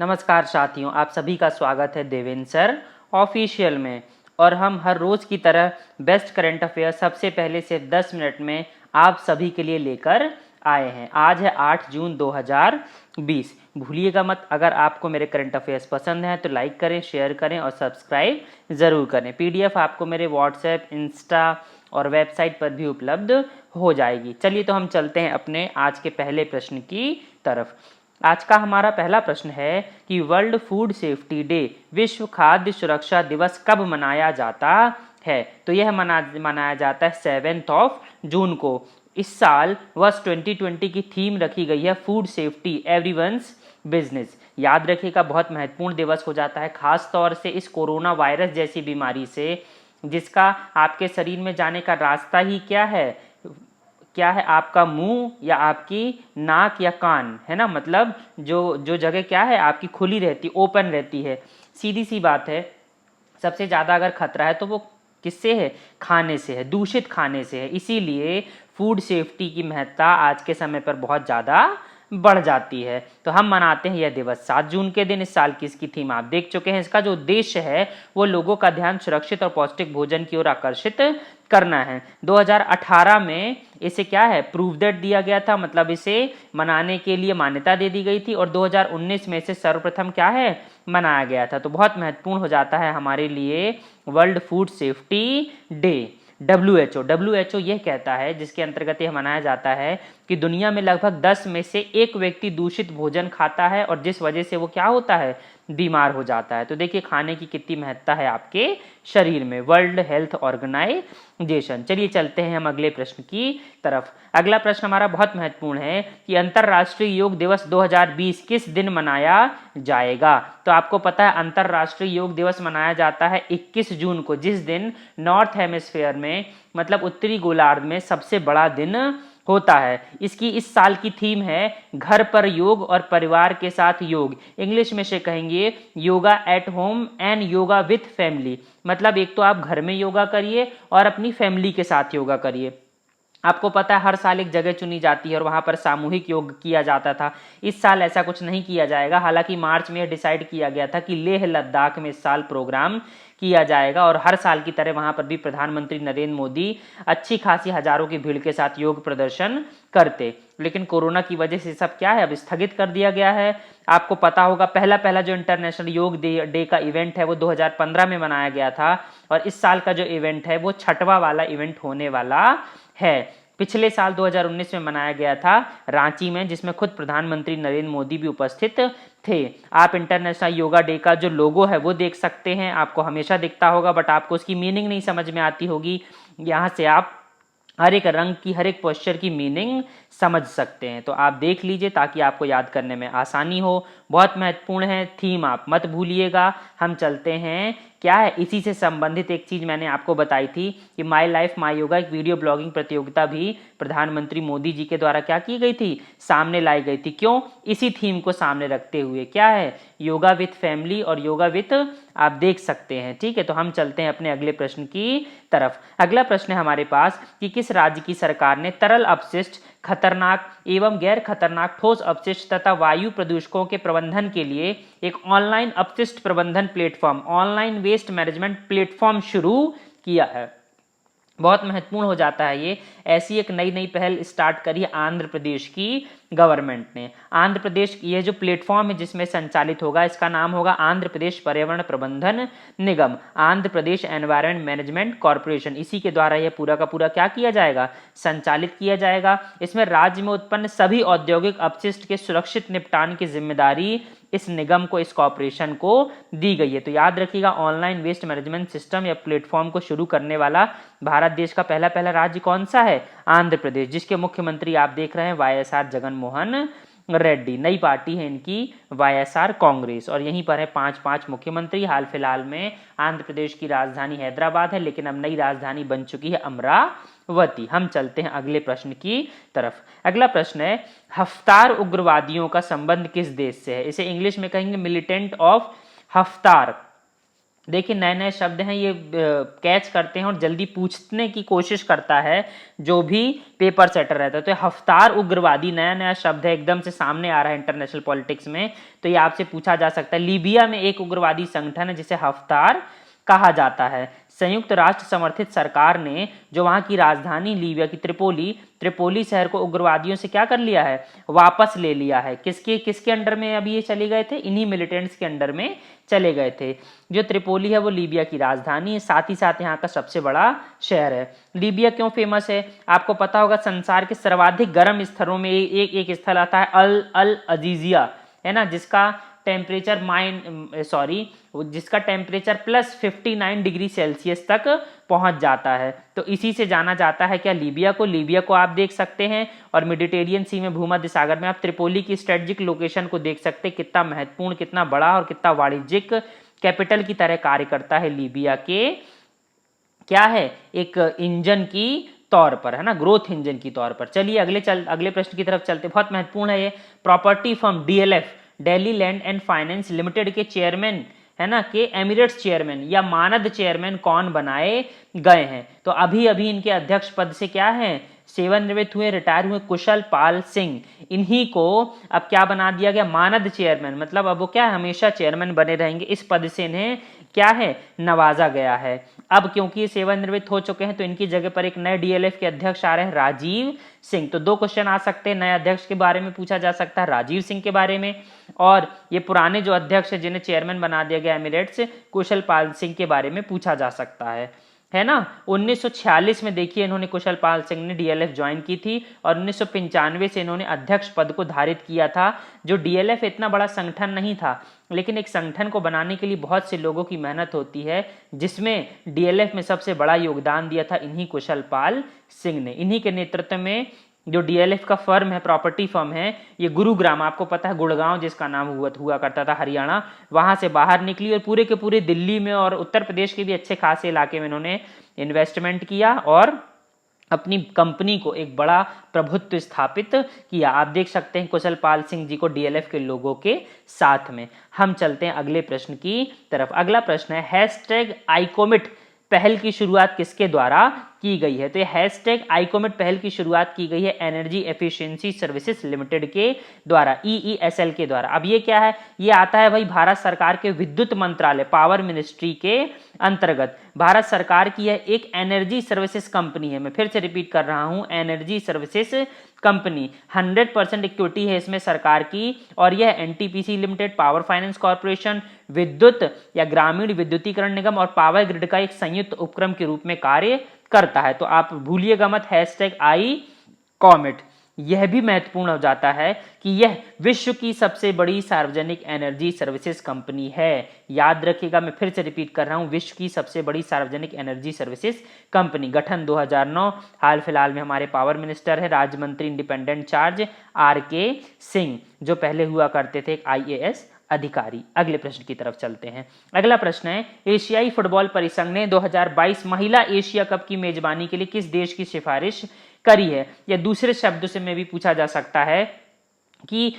नमस्कार साथियों, आप सभी का स्वागत है देवेंद्र सर ऑफिशियल में। और हम हर रोज़ की तरह बेस्ट करंट अफेयर सबसे पहले सिर्फ 10 मिनट में आप सभी के लिए लेकर आए हैं। आज है 8 जून 2020। भूलिएगा मत, अगर आपको मेरे करंट अफेयर्स पसंद हैं तो लाइक करें, शेयर करें और सब्सक्राइब ज़रूर करें। पीडीएफ आपको मेरे व्हाट्सएप, इंस्टा और वेबसाइट पर भी उपलब्ध हो जाएगी। चलिए तो हम चलते हैं अपने आज के पहले प्रश्न की तरफ। आज का हमारा पहला प्रश्न है कि वर्ल्ड फूड सेफ्टी डे, विश्व खाद्य सुरक्षा दिवस कब मनाया जाता है। तो यह मनाया जाता है 7 जून को। इस साल वर्ष 2020 की थीम रखी गई है फूड सेफ्टी एवरीवन्स बिजनेस। याद रखिएगा, बहुत महत्वपूर्ण दिवस हो जाता है, खास तौर से इस कोरोना वायरस जैसी बीमारी से, जिसका आपके शरीर में जाने का रास्ता ही क्या है आपका मुंह या आपकी नाक या कान, है ना। मतलब जो जगह क्या है आपकी खुली रहती, ओपन रहती है। सीधी सी बात है, सबसे ज़्यादा अगर खतरा है तो वो किससे है? खाने से है, दूषित खाने से है। इसीलिए फूड सेफ्टी की महत्ता आज के समय पर बहुत ज़्यादा बढ़ जाती है। तो हम मनाते हैं यह दिवस 7 जून के दिन। इस साल की इसकी थीम आप देख चुके हैं। इसका जो उद्देश्य है वो लोगों का ध्यान सुरक्षित और पौष्टिक भोजन की ओर आकर्षित करना है। 2018 में इसे क्या है, प्रूव दैट दिया गया था, मतलब इसे मनाने के लिए मान्यता दे दी गई थी। और 2019 में इसे सर्वप्रथम क्या है, मनाया गया था। तो बहुत महत्वपूर्ण हो जाता है हमारे लिए world food safety day. WHO यह कहता है, जिसके अंतर्गत यह मनाया जाता है कि दुनिया में लगभग 10 में से 1 व्यक्ति दूषित भोजन खाता है और जिस वजह से वो क्या होता है, बीमार हो जाता है। तो देखिए खाने की कितनी महत्ता है आपके शरीर में। World Health Organization. चलिए चलते हैं हम अगले प्रश्न की तरफ। अगला प्रश्न हमारा बहुत महत्वपूर्ण है कि अंतर्राष्ट्रीय योग दिवस 2020 किस दिन मनाया जाएगा। तो आपको पता है अंतर्राष्ट्रीय योग दिवस मनाया जाता है 21 जून को, जिस दिन नॉर्थ हेमिस्फीयर में, मतलब उत्तरी गोलार्ध में सबसे बड़ा दिन होता है। इसकी इस साल की थीम है घर पर योग और परिवार के साथ योग। इंग्लिश में से कहेंगे yoga at home and yoga with family. मतलब एक तो आप घर में योगा करिए और अपनी फैमिली के साथ योगा करिए। आपको पता है हर साल एक जगह चुनी जाती है और वहां पर सामूहिक योग किया जाता था। इस साल ऐसा कुछ नहीं किया जाएगा। हालांकि मार्च में डिसाइड किया गया था कि लेह लद्दाख में इस साल प्रोग्राम किया जाएगा और हर साल की तरह वहां पर भी प्रधानमंत्री नरेंद्र मोदी अच्छी खासी हजारों की भीड़ के साथ योग प्रदर्शन करते। लेकिन कोरोना की वजह से सब क्या है, अब स्थगित कर दिया गया है। आपको पता होगा पहला जो इंटरनेशनल योग डे का इवेंट है वो 2015 में मनाया गया था और इस साल का जो इवेंट है वो 6वां वाला इवेंट होने वाला है। पिछले साल 2019 में मनाया गया था रांची में, जिसमें खुद प्रधानमंत्री नरेंद्र मोदी भी उपस्थित थे। आप इंटरनेशनल योगा डे का जो लोगो है वो देख सकते हैं, आपको हमेशा दिखता होगा, बट आपको उसकी मीनिंग नहीं समझ में आती होगी। यहाँ से आप हर एक रंग की, हर एक पोस्चर की मीनिंग समझ सकते हैं। तो आप देख लीजिए ताकि आपको याद करने में आसानी हो। बहुत महत्वपूर्ण है, थीम आप मत भूलिएगा। हम चलते हैं, क्या है इसी से संबंधित एक चीज मैंने आपको बताई थी कि माय लाइफ माय योगा एक वीडियो ब्लॉगिंग प्रतियोगिता भी प्रधानमंत्री मोदी जी के द्वारा क्या की गई थी, सामने लाई गई थी। क्यों? इसी थीम को सामने रखते हुए, क्या है, योगा विथ फैमिली और योगा विथ, आप देख सकते हैं। ठीक है, तो हम चलते हैं अपने अगले प्रश्न की तरफ। अगला प्रश्न है हमारे पास कि किस राज्य की सरकार ने तरल अपशिष्ट, खतरनाक एवं गैर खतरनाक ठोस अपशिष्ट तथा वायु प्रदूषकों के प्रबंधन के लिए एक ऑनलाइन अपशिष्ट प्रबंधन platform, online waste management platform शुरू किया है। बहुत महत्वपूर्ण हो जाता है ये। ऐसी एक नई पहल स्टार्ट करी आंध्र प्रदेश की गवर्नमेंट ने। आंध्र प्रदेश ये जो प्लेटफॉर्म है जिसमें संचालित होगा, इसका नाम होगा आंध्र प्रदेश पर्यावरण प्रबंधन निगम, Andhra Pradesh environment management corporation. इसी के द्वारा यह पूरा का पूरा क्या किया जाएगा, संचालित किया जाएगा। इसमें राज्य में उत्पन्न सभी औद्योगिक अपशिष्ट के सुरक्षित निपटान की जिम्मेदारी इस निगम को, इस कॉर्पोरेशन को दी गई है। तो याद रखिएगा, ऑनलाइन वेस्ट मैनेजमेंट सिस्टम या प्लेटफॉर्म को शुरू करने वाला भारत देश का पहला राज्य कौन सा है, आंध्र प्रदेश, जिसके मुख्यमंत्री आप देख रहे हैं YSR जगनमोहन रेड्डी। नई पार्टी है इनकी YSR कांग्रेस और यहीं पर है 5 मुख्यमंत्री। हाल फिलहाल में आंध्र प्रदेश की राजधानी हैदराबाद है, लेकिन अब नई राजधानी बन चुकी है अमरावती। हम चलते हैं अगले प्रश्न की तरफ। अगला प्रश्न है हफ्तार उग्रवादियों का संबंध किस देश से है। इसे इंग्लिश में कहेंगे मिलिटेंट ऑफ हफ्तार। देखिए नए नए शब्द हैं, ये कैच करते हैं और जल्दी पूछने की कोशिश करता है जो भी पेपर सेटर रहता है। तो हफ्तार उग्रवादी नया नया शब्द है, एकदम से सामने आ रहा है इंटरनेशनल पॉलिटिक्स में, तो ये आपसे पूछा जा सकता है। लीबिया में एक उग्रवादी संगठन है जिसे हफ्तार कहा जाता है। संयुक्त राष्ट्र समर्थित सरकार ने जो वहां की राजधानी लीबिया की त्रिपोली शहर को उग्रवादियों से क्या कर लिया है, वापस ले लिया है। किसके किसके अंडर में अभी ये चले गए थे, इन्हीं मिलिटेंट्स के अंडर में चले गए थे। जो त्रिपोली है वो लीबिया की राजधानी है, साथ ही साथ यहाँ का सबसे बड़ा शहर है। लीबिया क्यों फेमस है, आपको पता होगा संसार के सर्वाधिक गर्म स्थलों में एक स्थल आता है अल अजीजिया, है ना, जिसका टेम्परेचर जिसका टेम्परेचर +59 डिग्री सेल्सियस तक पहुंच जाता है। तो इसी से जाना जाता है क्या, लीबिया को आप देख सकते हैं। और मेडिटेरियन सी में, भूमध्य सागर में आप त्रिपोली की स्ट्रेटेजिक लोकेशन को देख सकते हैं, कितना महत्वपूर्ण, कितना बड़ा और कितना वाणिज्यिक कैपिटल की तरह कार्य करता है लीबिया के, क्या है, एक इंजन की तौर पर, है ना, ग्रोथ इंजन की तौर पर। चलिए अगले प्रश्न की तरफ चलते, बहुत महत्वपूर्ण है ये। Property firm DLF, Delhi land and finance limited के चेयरमैन, है ना, के एमिरेट्स चेयरमैन या मानद चेयरमैन कौन बनाए गए हैं। तो अभी अभी इनके अध्यक्ष पद से क्या है, सेवानिवृत्त हुए, रिटायर हुए कुशल पाल सिंह, इन्हीं को अब क्या बना दिया गया, मानद चेयरमैन, मतलब अब वो क्या हमेशा चेयरमैन बने रहेंगे, इस पद से इन्हें क्या है, नवाजा गया है। अब क्योंकि ये सेवानिवृत्त हो चुके हैं तो इनकी जगह पर एक नए DLF के अध्यक्ष आ रहे हैं, राजीव सिंह। तो 2 क्वेश्चन आ सकते हैं, नए अध्यक्ष के बारे में पूछा जा सकता है, राजीव सिंह के बारे में, और ये पुराने जो अध्यक्ष है जिन्हें चेयरमैन बना दिया गया एमिरेट्स, कुशल पाल सिंह के बारे में पूछा जा सकता है ना। 1946 में देखिए इन्होंने, कुशल पाल सिंह ने DLF ज्वाइन की थी और 1995 से इन्होंने अध्यक्ष पद को धारित किया था। जो DLF इतना बड़ा संगठन नहीं था, लेकिन एक संगठन को बनाने के लिए बहुत से लोगों की मेहनत होती है, जिसमें DLF में सबसे बड़ा योगदान दिया था इन्हीं कुशल पाल सिंह ने। इन्हीं के नेतृत्व में जो DLF का फर्म है, प्रॉपर्टी फर्म है, ये गुरुग्राम, आपको पता है गुड़गांव जिसका नाम हुआ करता था, हरियाणा, वहां से बाहर निकली और पूरे के पूरे दिल्ली में और उत्तर प्रदेश के भी अच्छे खासे इलाके में इन्होंने इन्वेस्टमेंट किया और अपनी कंपनी को एक बड़ा प्रभुत्व स्थापित किया। आप देख सकते हैं कुशल पाल सिंह जी को DLF के लोगों के साथ में। हम चलते हैं अगले प्रश्न की तरफ। अगला प्रश्न है, #iCommit पहल की शुरुआत किसके द्वारा की गई है। तो ये #iCommit पहल की शुरुआत की गई है एनर्जी एफिशिएंसी सर्विसेज लिमिटेड के द्वारा, EESL के द्वारा। अब ये क्या है, ये आता है भाई भारत सरकार के विद्युत मंत्रालय, पावर मिनिस्ट्री के अंतर्गत। भारत सरकार की यह एक एनर्जी सर्विसेज कंपनी है, मैं फिर से रिपीट कर रहा हूं, एनर्जी सर्विसेज कंपनी, 100% इक्विटी है इसमें सरकार की, और यह NTPC limited, power finance corporation, विद्युत या ग्रामीण विद्युतीकरण निगम और पावर ग्रिड का एक संयुक्त उपक्रम के रूप में कार्य करता है। तो आप भूलिएगा मत #iCommit। यह भी महत्वपूर्ण हो जाता है कि यह विश्व की सबसे बड़ी सार्वजनिक एनर्जी सर्विसेज कंपनी है। याद रखिएगा, मैं फिर से रिपीट कर रहा हूं, विश्व की सबसे बड़ी सार्वजनिक एनर्जी सर्विसेज कंपनी। गठन 2009, हाल फिलहाल में हमारे पावर मिनिस्टर है राज्य मंत्री इंडिपेंडेंट चार्ज RK सिंह, जो पहले हुआ करते थे एक IAS अधिकारी। अगले प्रश्न की तरफ चलते हैं। अगला प्रश्न है, एशियाई फुटबॉल परिसंघ ने 2022 महिला एशिया कप की मेजबानी के लिए किस देश की सिफारिश करी है। या दूसरे शब्दों से में भी पूछा जा सकता है कि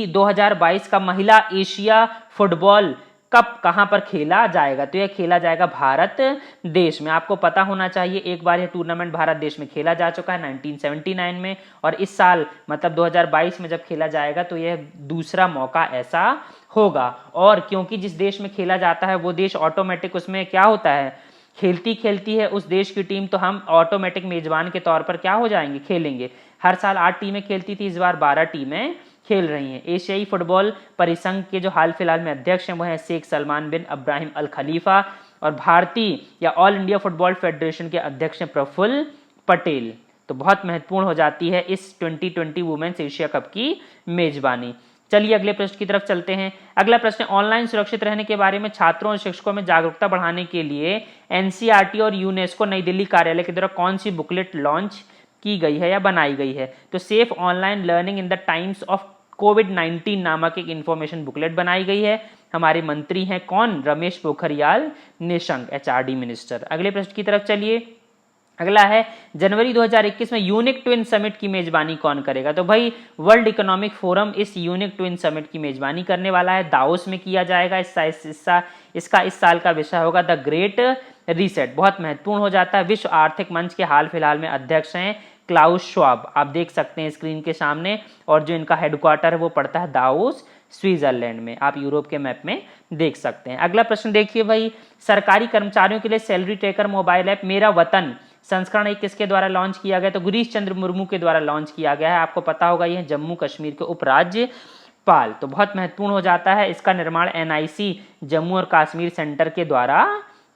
2022 का महिला एशिया फुटबॉल कप कहां पर खेला जाएगा। तो यह खेला जाएगा भारत देश में। आपको पता होना चाहिए, एक बार यह टूर्नामेंट भारत देश में खेला जा चुका है 1979 में, और इस साल मतलब 2022 में जब खेला जाएगा तो यह दूसरा मौका ऐसा होगा। और क्योंकि जिस देश में खेला जाता है वो देश ऑटोमेटिक, उसमें क्या होता है, खेलती है उस देश की टीम, तो हम ऑटोमेटिक मेजबान के तौर पर क्या हो जाएंगे, खेलेंगे। हर साल 8 टीमें खेलती थी, इस बार 12 टीमें खेल रही हैं। एशियाई फुटबॉल परिसंघ के जो हाल फिलहाल में अध्यक्ष हैं वो हैं शेख सलमान बिन इब्राहिम अल खलीफा, और भारतीय या ऑल इंडिया फुटबॉल फेडरेशन के अध्यक्ष हैं प्रफुल्ल पटेल। तो बहुत महत्वपूर्ण हो जाती है इस 2020 वुमेन्स एशिया कप की मेजबानी। चलिए अगले प्रश्न की तरफ चलते हैं। अगला प्रश्न, ऑनलाइन सुरक्षित रहने के बारे में छात्रों और शिक्षकों में जागरूकता बढ़ाने के लिए NCERT और यूनेस्को नई दिल्ली कार्यालय के द्वारा कौन सी बुकलेट लॉन्च की गई है या बनाई गई है। तो safe online learning in the times of कोविड-19 नामक एक इंफॉर्मेशन बुकलेट बनाई गई है। हमारे मंत्री हैं कौन, रमेश पोखरियाल निशंक, HRD मिनिस्टर। अगले प्रश्न की तरफ चलिए। अगला है जनवरी 2021 में यूनिक ट्विन समिट की मेजबानी कौन करेगा? तो भाई वर्ल्ड इकोनॉमिक फोरम इस यूनिक ट्विन समिट की मेजबानी करने वाला है, दाओस में किया जाएगा। इसका इस साल का विषय होगा द ग्रेट रीसेट। बहुत महत्वपूर्ण हो जाता है। विश्व आर्थिक मंच के हाल फिलहाल में अध्यक्ष हैं क्लाउस श्वाब, आप देख सकते हैं स्क्रीन के सामने, और जो इनका हेडक्वार्टर है वो पड़ता है दाओस स्विट्जरलैंड में, आप यूरोप के मैप में देख सकते हैं। अगला प्रश्न देखिए भाई, सरकारी कर्मचारियों के लिए सैलरी ट्रैकर मोबाइल ऐप मेरा वतन संस्करण 1 किसके द्वारा लॉन्च किया गया? तो गिरीश चंद्र मुर्मू के द्वारा लॉन्च किया गया है। आपको पता होगा यह जम्मू कश्मीर के उपराज्यपाल, तो बहुत महत्वपूर्ण हो जाता है। इसका निर्माण एनआईसी जम्मू और कश्मीर सेंटर के द्वारा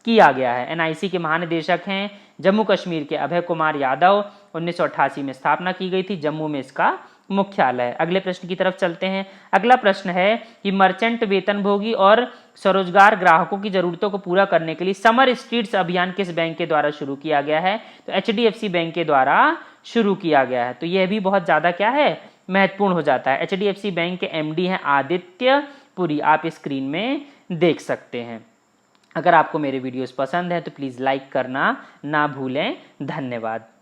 किया गया है। एनआईसी के महानिदेशक हैं जम्मू कश्मीर के अभय कुमार यादव। 1988 में स्थापना की गई थी, जम्मू में इसका मुख्यालय। अगले प्रश्न की तरफ चलते हैं। अगला प्रश्न है कि मर्चेंट वेतनभोगी और स्वरोजगार ग्राहकों की जरूरतों को पूरा करने के लिए समर स्ट्रीट्स अभियान किस बैंक के द्वारा शुरू किया गया है? तो एचडीएफसी बैंक के द्वारा शुरू किया गया है। तो यह भी बहुत ज्यादा क्या है, महत्वपूर्ण हो जाता है। एचडीएफसी बैंक के एमडी हैं आदित्य पुरी, आप स्क्रीन में देख सकते हैं। अगर आपको मेरे वीडियोस पसंद है तो प्लीज लाइक करना ना भूलें। धन्यवाद।